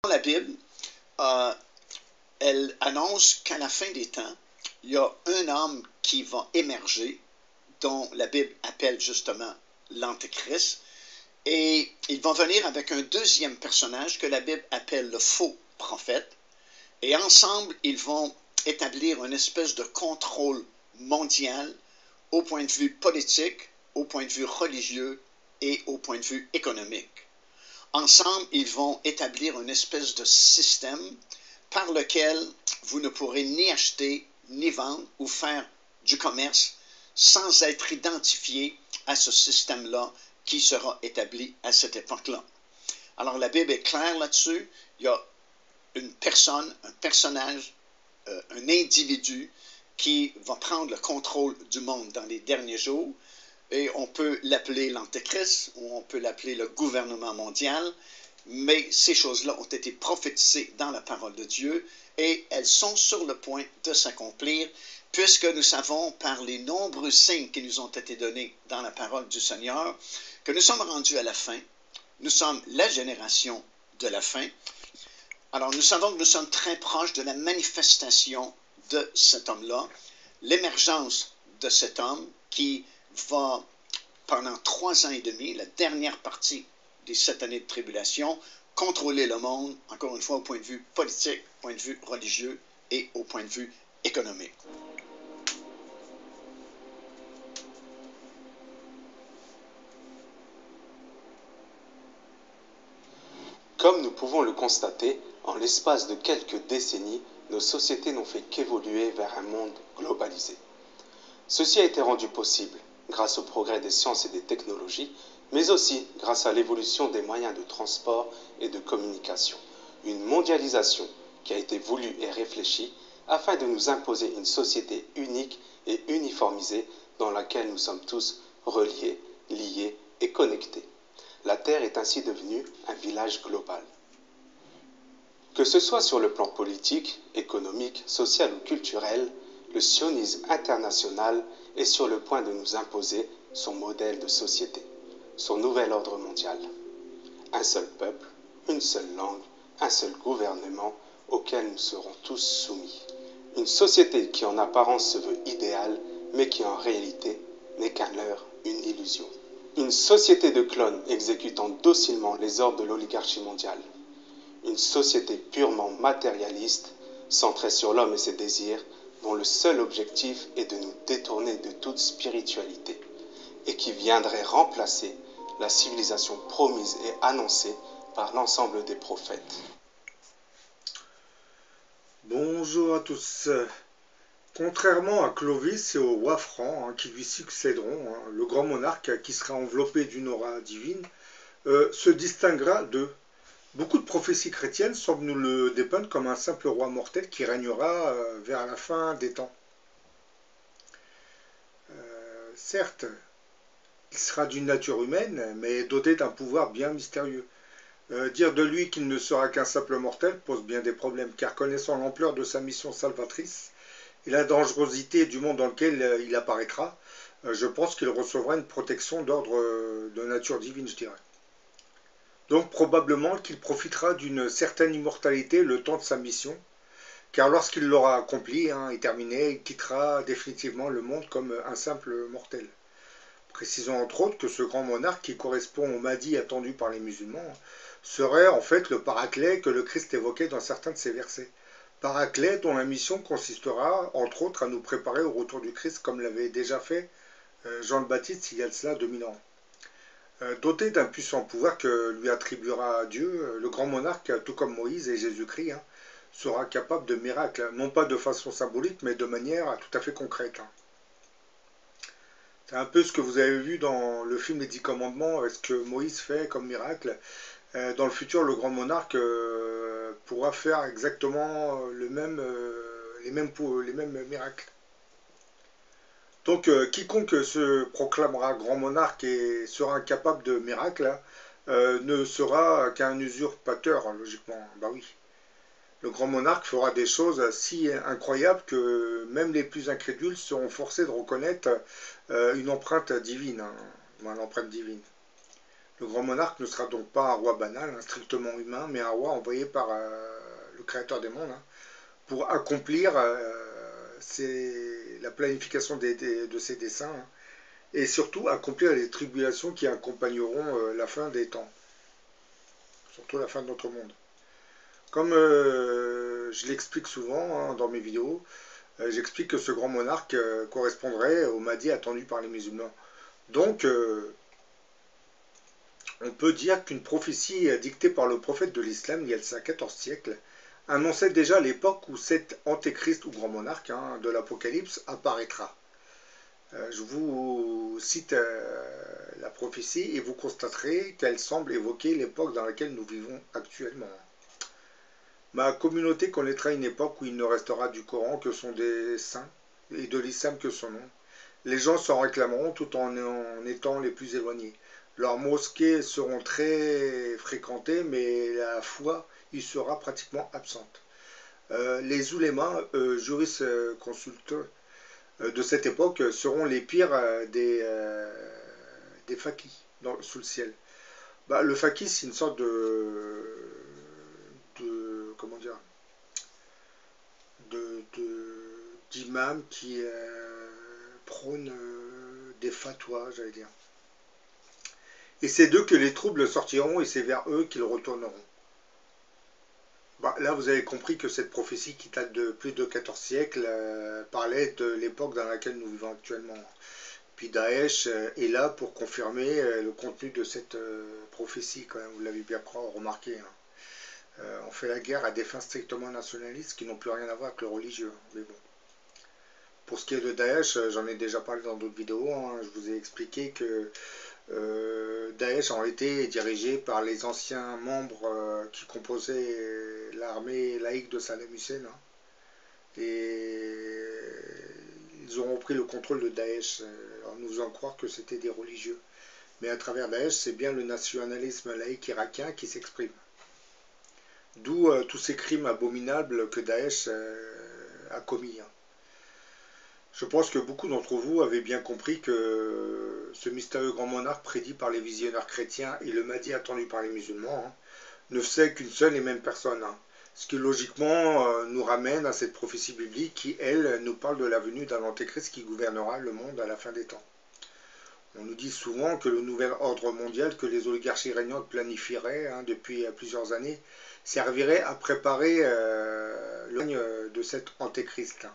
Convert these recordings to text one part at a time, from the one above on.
Dans la Bible, euh, elle annonce qu'à la fin des temps, il y a un homme qui va émerger, dont la Bible appelle justement l'Antéchrist, et il va venir avec un deuxième personnage que la Bible appelle le faux prophète, et ensemble, ils vont établir une espèce de contrôle mondial au point de vue politique, au point de vue religieux et au point de vue économique. Ensemble, ils vont établir une espèce de système par lequel vous ne pourrez ni acheter, ni vendre ou faire du commerce sans être identifié à ce système-là qui sera établi à cette époque-là. Alors la Bible est claire là-dessus. Il y a une personne, un personnage, un individu qui va prendre le contrôle du monde dans les derniers jours. Et on peut l'appeler l'Antéchrist ou on peut l'appeler le gouvernement mondial, mais ces choses-là ont été prophétisées dans la parole de Dieu et elles sont sur le point de s'accomplir puisque nous savons par les nombreux signes qui nous ont été donnés dans la parole du Seigneur que nous sommes rendus à la fin. Nous sommes la génération de la fin. Alors nous savons que nous sommes très proches de la manifestation de cet homme-là, l'émergence de cet homme qui va, pendant 3 ans et demi, la dernière partie des 7 années de tribulation, contrôler le monde, encore une fois, au point de vue politique, au point de vue religieux et au point de vue économique. Comme nous pouvons le constater, en l'espace de quelques décennies, nos sociétés n'ont fait qu'évoluer vers un monde globalisé. Ceci a été rendu possible grâce au progrès des sciences et des technologies, mais aussi grâce à l'évolution des moyens de transport et de communication. Une mondialisation qui a été voulue et réfléchie afin de nous imposer une société unique et uniformisée dans laquelle nous sommes tous reliés, liés et connectés. La Terre est ainsi devenue un village global. Que ce soit sur le plan politique, économique, social ou culturel, le sionisme international est sur le point de nous imposer son modèle de société, son nouvel ordre mondial. Un seul peuple, une seule langue, un seul gouvernement auquel nous serons tous soumis. Une société qui en apparence se veut idéale, mais qui en réalité n'est qu'un leurre, une illusion. Une société de clones exécutant docilement les ordres de l'oligarchie mondiale. Une société purement matérialiste, centrée sur l'homme et ses désirs, dont le seul objectif est de nous détourner de toute spiritualité, et qui viendrait remplacer la civilisation promise et annoncée par l'ensemble des prophètes. Bonjour à tous. Contrairement à Clovis et aux rois francs qui lui succéderont, le grand monarque qui sera enveloppé d'une aura divine se distinguera d'eux. Beaucoup de prophéties chrétiennes semblent nous le dépeindre comme un simple roi mortel qui régnera vers la fin des temps. Certes, il sera d'une nature humaine, mais doté d'un pouvoir bien mystérieux. Dire de lui qu'il ne sera qu'un simple mortel pose bien des problèmes, car connaissant l'ampleur de sa mission salvatrice et la dangerosité du monde dans lequel il apparaîtra, je pense qu'il recevra une protection d'ordre de nature divine, je dirais. Donc probablement qu'il profitera d'une certaine immortalité le temps de sa mission, car lorsqu'il l'aura accomplie et terminée, il quittera définitivement le monde comme un simple mortel. Précisons entre autres que ce grand monarque qui correspond au Mahdi attendu par les musulmans serait en fait le paraclet que le Christ évoquait dans certains de ses versets. Paraclet dont la mission consistera entre autres à nous préparer au retour du Christ comme l'avait déjà fait Jean le Baptiste il y a de cela 2000 ans. Doté d'un puissant pouvoir que lui attribuera Dieu, le grand monarque, tout comme Moïse et Jésus-Christ, sera capable de miracles, non pas de façon symbolique, mais de manière tout à fait concrète. C'est un peu ce que vous avez vu dans le film Les 10 Commandements, ce que Moïse fait comme miracle. Dans le futur, le grand monarque pourra faire exactement les mêmes miracles. Donc, quiconque se proclamera grand monarque et sera incapable de miracles ne sera qu'un usurpateur, logiquement. Bah oui. Le grand monarque fera des choses si incroyables que même les plus incrédules seront forcés de reconnaître une empreinte divine, l'empreinte divine. Le grand monarque ne sera donc pas un roi banal, hein, strictement humain, mais un roi envoyé par le créateur des mondes, hein, pour accomplir la planification de ses desseins, hein, et surtout accomplir les tribulations qui accompagneront la fin des temps, surtout la fin de notre monde. Comme je l'explique souvent, hein, dans mes vidéos, j'explique que ce grand monarque correspondrait au Mahdi attendu par les musulmans. Donc, on peut dire qu'une prophétie dictée par le prophète de l'islam il y a de ça 14 siècles annonçait déjà l'époque où cet antéchrist ou grand monarque, hein, de l'Apocalypse apparaîtra. Je vous cite la prophétie et vous constaterez qu'elle semble évoquer l'époque dans laquelle nous vivons actuellement. Ma communauté connaîtra une époque où il ne restera du Coran que son dessein et de l'islam que son nom. Les gens s'en réclameront tout en étant les plus éloignés. Leurs mosquées seront très fréquentées, mais la foi y sera pratiquement absente. Les oulémas, jurisconsultes de cette époque, seront les pires des faquis sous le ciel. Le faqih, c'est une sorte comment dire, d'imam qui prône des fatwas, j'allais dire. Et c'est d'eux que les troubles sortiront et c'est vers eux qu'ils retourneront. Là, vous avez compris que cette prophétie qui date de plus de 14 siècles parlait de l'époque dans laquelle nous vivons actuellement. Puis Daesh est là pour confirmer le contenu de cette prophétie, quand même, vous l'avez bien remarqué. Hein. On fait la guerre à des fins strictement nationalistes qui n'ont plus rien à voir avec le religieux. Mais bon. Pour ce qui est de Daesh, j'en ai déjà parlé dans d'autres vidéos. Hein. Je vous ai expliqué que Daesh a été dirigé par les anciens membres qui composaient l'armée laïque de Saddam Hussein. Hein. Et ils ont repris le contrôle de Daesh en nous faisant croire que c'était des religieux. Mais à travers Daesh, c'est bien le nationalisme laïque irakien qui s'exprime. D'où tous ces crimes abominables que Daesh a commis. Hein. Je pense que beaucoup d'entre vous avaient bien compris que ce mystérieux grand monarque prédit par les visionnaires chrétiens et le Mahdi attendu par les musulmans, hein, ne fait qu'une seule et même personne. Hein. Ce qui logiquement nous ramène à cette prophétie biblique qui, elle, nous parle de la venue d'un antéchrist qui gouvernera le monde à la fin des temps. On nous dit souvent que le nouvel ordre mondial que les oligarchies régnantes planifieraient depuis plusieurs années servirait à préparer le règne de cet antéchrist.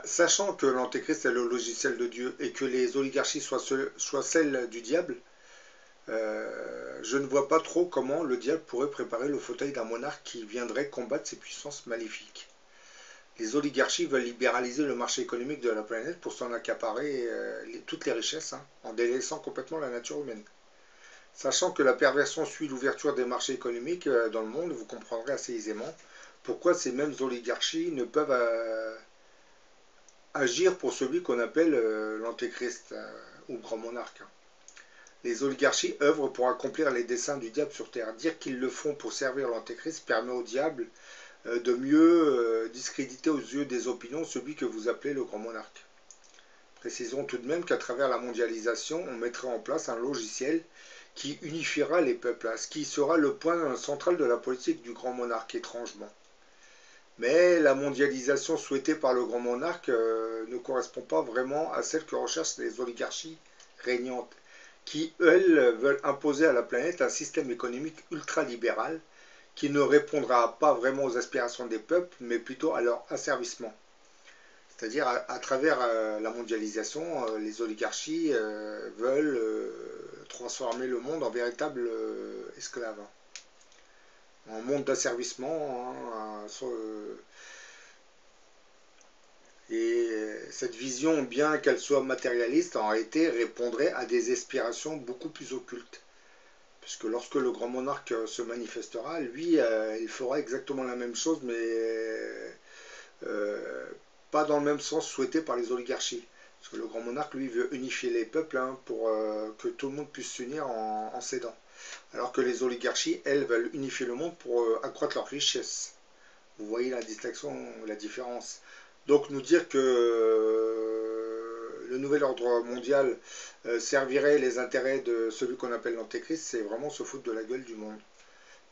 Sachant que l'antéchrist est le logiciel de Dieu et que les oligarchies soient celles du diable, je ne vois pas trop comment le diable pourrait préparer le fauteuil d'un monarque qui viendrait combattre ces puissances maléfiques. Les oligarchies veulent libéraliser le marché économique de la planète pour s'en accaparer toutes les richesses, hein, en délaissant complètement la nature humaine. Sachant que la perversion suit l'ouverture des marchés économiques dans le monde, vous comprendrez assez aisément pourquoi ces mêmes oligarchies ne peuvent agir pour celui qu'on appelle l'antéchrist ou grand monarque. Les oligarchies œuvrent pour accomplir les desseins du diable sur terre. Dire qu'ils le font pour servir l'antéchrist permet au diable de mieux discréditer aux yeux des opinions celui que vous appelez le grand monarque. Précisons tout de même qu'à travers la mondialisation, on mettra en place un logiciel qui unifiera les peuples, ce qui sera le point central de la politique du grand monarque, étrangement. Mais la mondialisation souhaitée par le grand monarque ne correspond pas vraiment à celle que recherchent les oligarchies régnantes, qui, elles, veulent imposer à la planète un système économique ultralibéral qui ne répondra pas vraiment aux aspirations des peuples, mais plutôt à leur asservissement. C'est-à-dire, à travers la mondialisation, les oligarchies veulent transformer le monde en véritable esclave. Un monde d'asservissement. Et cette vision, bien qu'elle soit matérialiste, en réalité répondrait à des aspirations beaucoup plus occultes. Puisque lorsque le grand monarque se manifestera, lui, il fera exactement la même chose, mais pas dans le même sens souhaité par les oligarchies. Parce que le grand monarque, lui, veut unifier les peuples pour que tout le monde puisse s'unir en s'aidant. Alors que les oligarchies, elles, veulent unifier le monde pour accroître leur richesse. Vous voyez la distinction, la différence. Donc nous dire que le nouvel ordre mondial servirait les intérêts de celui qu'on appelle l'antéchrist, c'est vraiment se foutre de la gueule du monde.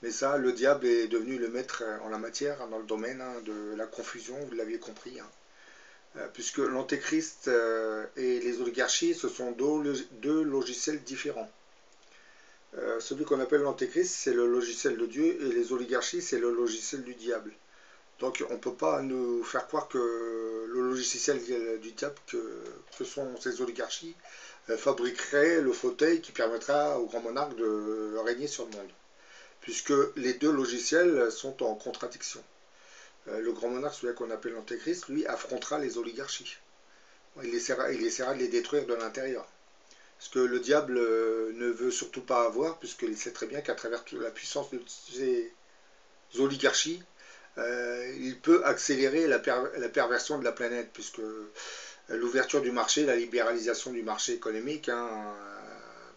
Mais ça, le diable est devenu le maître en la matière, dans le domaine de la confusion, vous l'aviez compris. Puisque l'antéchrist et les oligarchies, ce sont deux logiciels différents. Celui qu'on appelle l'antéchrist, c'est le logiciel de Dieu, et les oligarchies, c'est le logiciel du diable. Donc on ne peut pas nous faire croire que le logiciel du diable, que sont ces oligarchies, fabriquerait le fauteuil qui permettra au grand monarque de régner sur le monde. Puisque les deux logiciels sont en contradiction. Le grand monarque, celui qu'on appelle l'antéchrist, lui, affrontera les oligarchies. Il essaiera de les détruire de l'intérieur. Ce que le diable ne veut surtout pas avoir, puisqu'il sait très bien qu'à travers la puissance de ces oligarchies, il peut accélérer la perversion de la planète, puisque l'ouverture du marché, la libéralisation du marché économique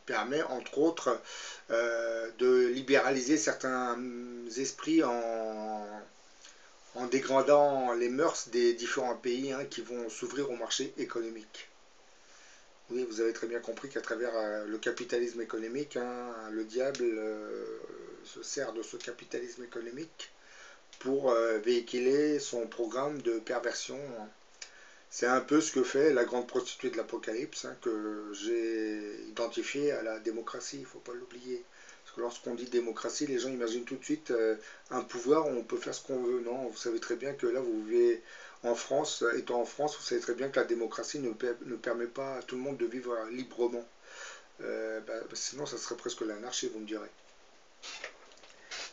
permet, entre autres, de libéraliser certains esprits en dégradant les mœurs des différents pays qui vont s'ouvrir au marché économique. Oui, vous avez très bien compris qu'à travers le capitalisme économique, le diable se sert de ce capitalisme économique pour véhiculer son programme de perversion. C'est un peu ce que fait la grande prostituée de l'Apocalypse, que j'ai identifié à la démocratie, il ne faut pas l'oublier. Parce que lorsqu'on dit démocratie, les gens imaginent tout de suite un pouvoir où on peut faire ce qu'on veut. Non, vous savez très bien que là, vous vivez en France, étant en France, vous savez très bien que la démocratie ne permet pas à tout le monde de vivre librement. Sinon, ça serait presque l'anarchie, vous me direz.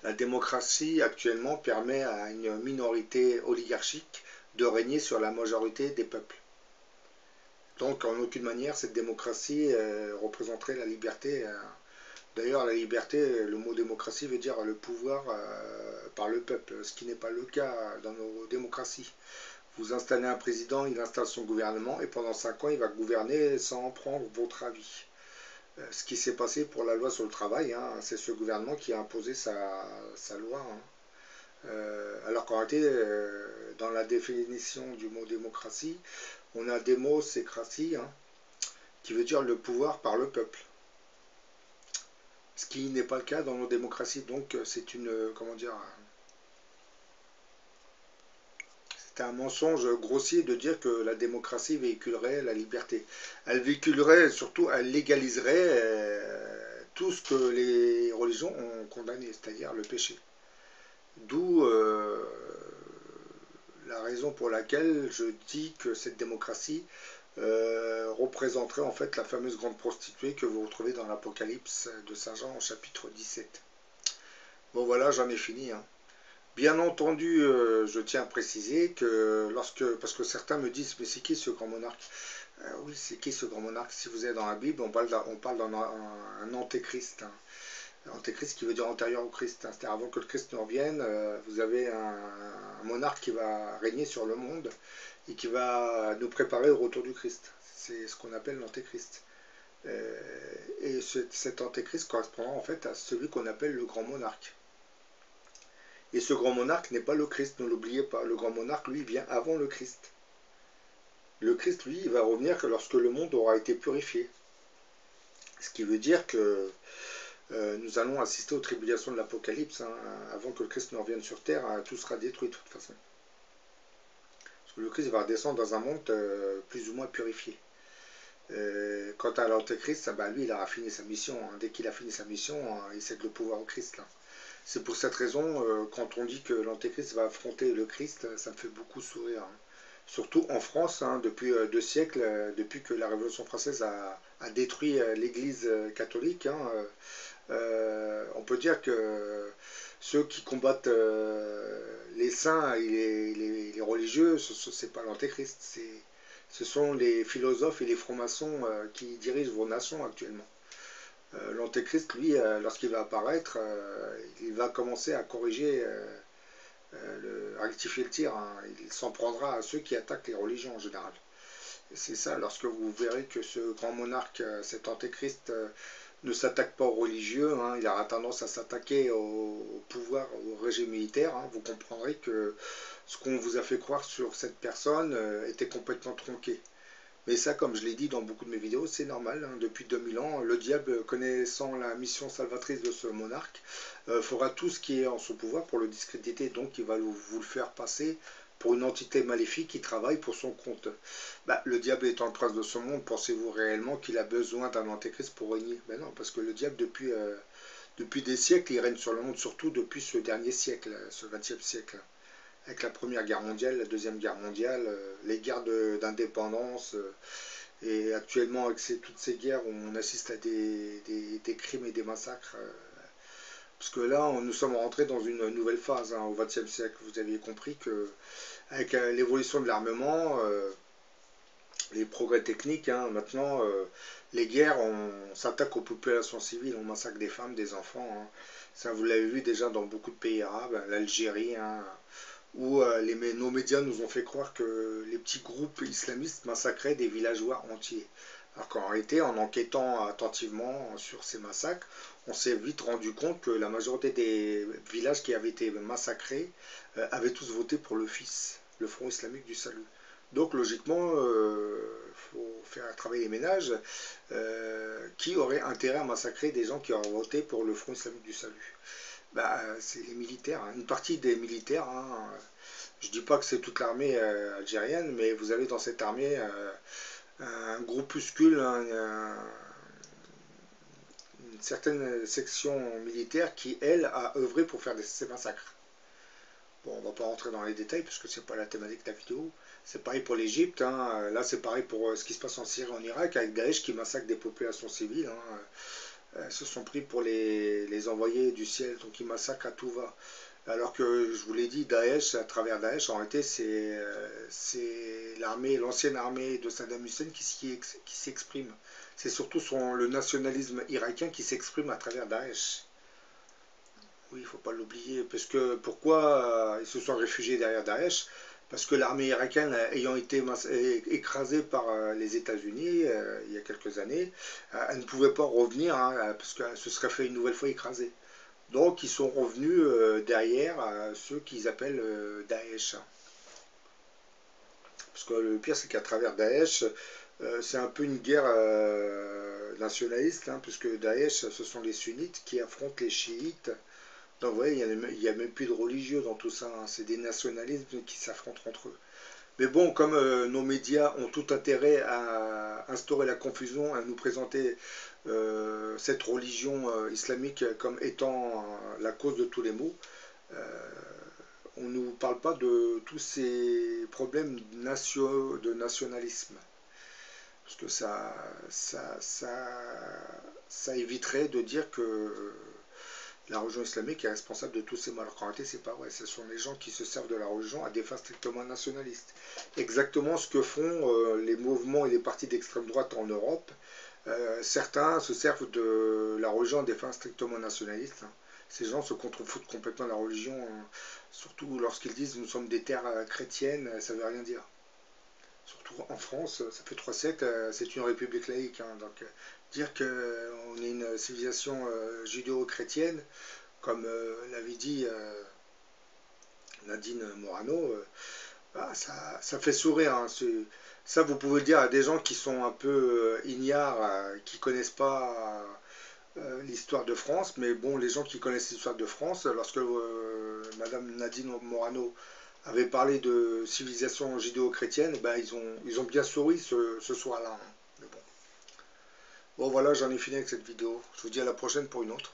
La démocratie, actuellement, permet à une minorité oligarchique de régner sur la majorité des peuples. Donc, en aucune manière, cette démocratie représenterait la liberté. D'ailleurs, la liberté, le mot démocratie veut dire le pouvoir par le peuple, ce qui n'est pas le cas dans nos démocraties. Vous installez un président, il installe son gouvernement, et pendant 5 ans, il va gouverner sans prendre votre avis. Ce qui s'est passé pour la loi sur le travail, c'est ce gouvernement qui a imposé sa loi. Alors qu'en réalité, dans la définition du mot démocratie, on a démocratie, qui veut dire le pouvoir par le peuple. Ce qui n'est pas le cas dans nos démocraties. Donc c'est c'est un mensonge grossier de dire que la démocratie véhiculerait la liberté. Elle véhiculerait, surtout, elle légaliserait tout ce que les religions ont condamné, c'est-à-dire le péché. D'où la raison pour laquelle je dis que cette démocratie représenterait en fait la fameuse grande prostituée que vous retrouvez dans l'Apocalypse de Saint Jean au chapitre 17. Bon voilà, j'en ai fini. Bien entendu, je tiens à préciser que parce que certains me disent, mais c'est qui ce grand monarque? Oui, c'est qui ce grand monarque? Si vous êtes dans la Bible, on parle d'un antéchrist. Antéchrist qui veut dire antérieur au Christ. C'est-à-dire avant que le Christ ne revienne, vous avez un monarque qui va régner sur le monde et qui va nous préparer au retour du Christ. C'est ce qu'on appelle l'antéchrist. Et cet antéchrist correspondra en fait à celui qu'on appelle le grand monarque. Et ce grand monarque n'est pas le Christ, ne l'oubliez pas. Le grand monarque, lui, vient avant le Christ. Le Christ, lui, il va revenir que lorsque le monde aura été purifié. Ce qui veut dire que nous allons assister aux tribulations de l'Apocalypse. Avant que le Christ ne revienne sur terre, tout sera détruit de toute façon. Parce que le Christ va descendre dans un monde plus ou moins purifié. Quant à l'antéchrist, lui, il aura fini sa mission. Dès qu'il a fini sa mission, il cède le pouvoir au Christ. Là. C'est pour cette raison, quand on dit que l'antéchrist va affronter le Christ, ça me fait beaucoup sourire. Surtout en France, depuis 2 siècles, depuis que la Révolution française a détruit l'Église catholique, on peut dire que ceux qui combattent les saints et les religieux, ce n'est pas l'antéchrist, ce sont les philosophes et les francs-maçons qui dirigent vos nations actuellement. L'antéchrist, lui, lorsqu'il va apparaître, il va commencer à corriger, à rectifier le tir. Il s'en prendra à ceux qui attaquent les religions en général. C'est ça, lorsque vous verrez que ce grand monarque, cet antéchrist, ne s'attaque pas aux religieux, il aura tendance à s'attaquer au pouvoir, au régime militaire, vous comprendrez que ce qu'on vous a fait croire sur cette personne était complètement tronqué. Mais ça, comme je l'ai dit dans beaucoup de mes vidéos, c'est normal, hein. Depuis 2000 ans, le diable, connaissant la mission salvatrice de ce monarque, fera tout ce qui est en son pouvoir pour le discréditer, donc il va vous le faire passer pour une entité maléfique qui travaille pour son compte. Bah, le diable étant le prince de ce monde, pensez-vous réellement qu'il a besoin d'un antéchrist pour régner? Ben non, parce que le diable, depuis des siècles, il règne sur le monde, surtout depuis ce dernier siècle, ce 20e siècle. Avec la Première Guerre mondiale, la Deuxième Guerre mondiale, les guerres d'indépendance, et actuellement avec toutes ces guerres où on assiste à des crimes et des massacres. Parce que là, nous sommes rentrés dans une nouvelle phase, hein, au XXe siècle. Vous aviez compris que avec l'évolution de l'armement, les progrès techniques, hein, maintenant, les guerres, on s'attaque aux populations civiles, on massacre des femmes, des enfants. Hein. Ça, vous l'avez vu déjà dans beaucoup de pays arabes, l'Algérie, hein, où nos médias nous ont fait croire que les petits groupes islamistes massacraient des villageois entiers. Alors qu'en réalité, en enquêtant attentivement sur ces massacres, on s'est vite rendu compte que la majorité des villages qui avaient été massacrés avaient tous voté pour le FIS, le Front Islamique du Salut. Donc logiquement, il faut faire travailler les ménages. Qui aurait intérêt à massacrer des gens qui auraient voté pour le Front Islamique du Salut? Bah, c'est les militaires, hein. Une partie des militaires. Hein. Je ne dis pas que c'est toute l'armée algérienne, mais vous avez dans cette armée un groupuscule, une certaine section militaire qui, elle, a œuvré pour faire ces massacres. Bon, on ne va pas rentrer dans les détails puisque ce n'est pas la thématique de la vidéo. C'est pareil pour l'Égypte. Hein. Là, c'est pareil pour ce qui se passe en Syrie et en Irak avec Daesh qui massacre des populations civiles. Hein. Se sont pris pour les envoyés du ciel, donc ils massacrent à tout va. Alors que je vous l'ai dit, Daesh, à travers Daesh, en réalité, c'est l'armée, l'ancienne armée de Saddam Hussein qui s'exprime. C'est surtout le nationalisme irakien qui s'exprime à travers Daesh. Oui, il ne faut pas l'oublier. Parce que pourquoi ils se sont réfugiés derrière Daesh? Parce que l'armée irakienne, ayant été écrasée par les États-Unis il y a quelques années, elle ne pouvait pas revenir, hein, parce qu'elle se serait fait une nouvelle fois écraser. Donc ils sont revenus derrière ceux qu'ils appellent Daesh. Parce que le pire, c'est qu'à travers Daesh, c'est un peu une guerre nationaliste, hein, puisque Daesh, ce sont les sunnites qui affrontent les chiites. Donc vous voyez, il n'y a même plus de religieux dans tout ça, hein. C'est des nationalismes qui s'affrontent entre eux. Mais bon, comme nos médias ont tout intérêt à instaurer la confusion, à nous présenter cette religion islamique comme étant la cause de tous les maux, on ne nous parle pas de tous ces problèmes de nationalisme. Parce que ça éviterait de dire que la religion islamique est responsable de tous ces malheurs. En réalité, c'est pas vrai. Ce sont les gens qui se servent de la religion à des fins strictement nationalistes. Exactement ce que font les mouvements et les partis d'extrême droite en Europe. Certains se servent de la religion à des fins strictement nationalistes. Hein. Ces gens se contrefoutent complètement de la religion, hein. Surtout lorsqu'ils disent nous sommes des terres chrétiennes, ça ne veut rien dire. Surtout en France, ça fait 3 siècles, c'est une république laïque. Hein, donc dire qu'on est une civilisation judéo-chrétienne, comme l'avait dit Nadine Morano, bah, ça fait sourire. Hein. Ça, vous pouvez le dire à des gens qui sont un peu ignares, qui ne connaissent pas l'histoire de France. Mais bon, les gens qui connaissent l'histoire de France, lorsque Madame Nadine Morano avait parlé de civilisation judéo-chrétienne, ben, ils ont bien souri ce soir-là. Hein. Mais bon. Bon, voilà, j'en ai fini avec cette vidéo. Je vous dis à la prochaine pour une autre.